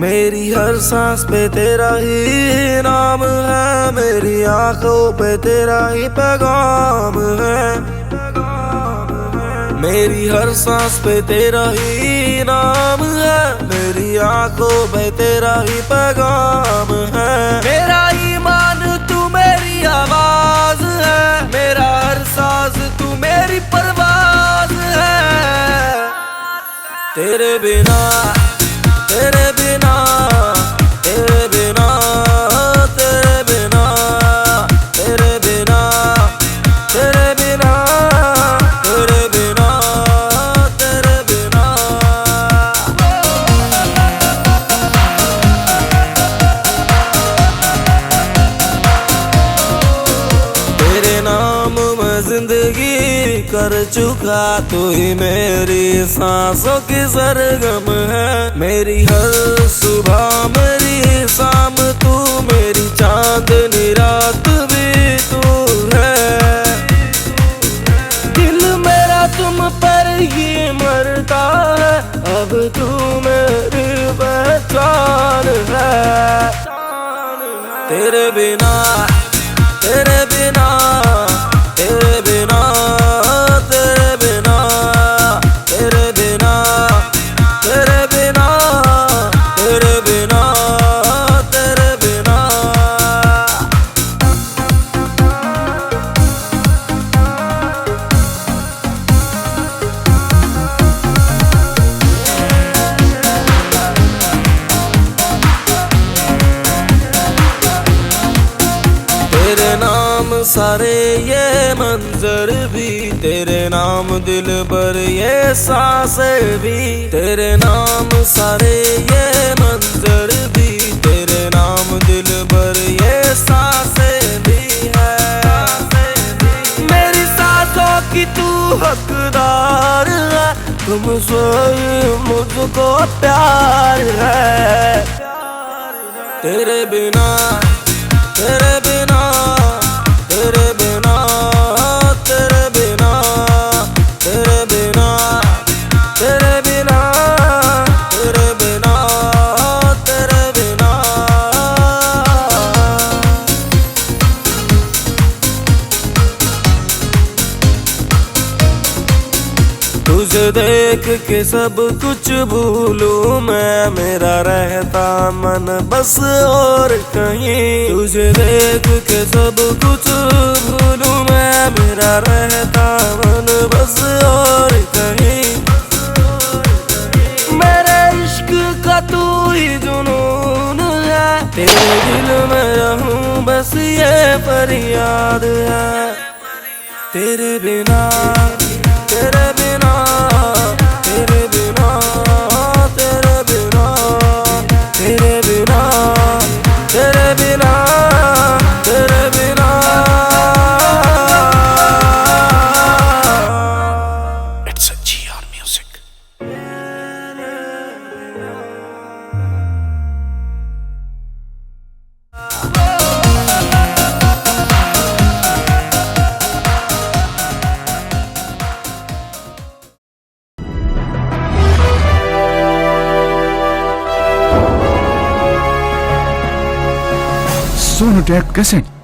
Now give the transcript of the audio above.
मेरी हर सांस पे तेरा ही नाम है, मेरी आंखों पे तेरा ही पैगाम है। मेरी हर सांस पे तेरा ही नाम है, मेरी आंखों पे तेरा ही पैगाम है। मेरा ईमान तू मेरी आवाज है, मेरा हर सांस तू मेरी परवाज है। तेरे बिना तेरे बिना तेरे बिना तेरे बिना तेरे बिना तेरे बिना तेरे बिना तेरे बिना। तेरे नाम में जिंदगी कर चुका, तू ही मेरी सांसों की सरगम है। मेरी हर सुबह मेरी शाम तू, मेरी चांदनी रात भी तू है। दिल मेरा तुम पर ही मरता है, अब तू मेरी पहचान है। तेरे बिना तेरे बिना तेरे बिना तेरे बिना तेरे बिना तेरे बिना तेरे बिना तेरे बिना। तेरे नाम सारे ये मंजर भी, तेरे नाम दिल भर ये सांसें भी। तेरे नाम सारे ये मंजर भी, तेरे नाम दिल भर ये सांसें भी है। मेरी सांसों की तू हकदार है, तुमसे मुझको प्यार है। तेरे बिना तेरे बिना तेरे बिना तेरे बिना तेरे बिना तेरे बिना तेरे बिना तेरे बिना। तुझे देख के सब कुछ भूलूं मैं, मेरा रहता मन बस और कहीं। तुझे देख के सब कुछ भूलूं मैं, मेरा रहता मन बस और कहीं। मेरे इश्क का तू ही जुनून है, तेरे दिल में रहूं बस ये फरियाद है। तेरे बिना तेरे बिना तेरे बिना तेरे बिना तेरे बिना तेरे बिना तेरे बिना। It's a GR Music. Sonotech Cassette.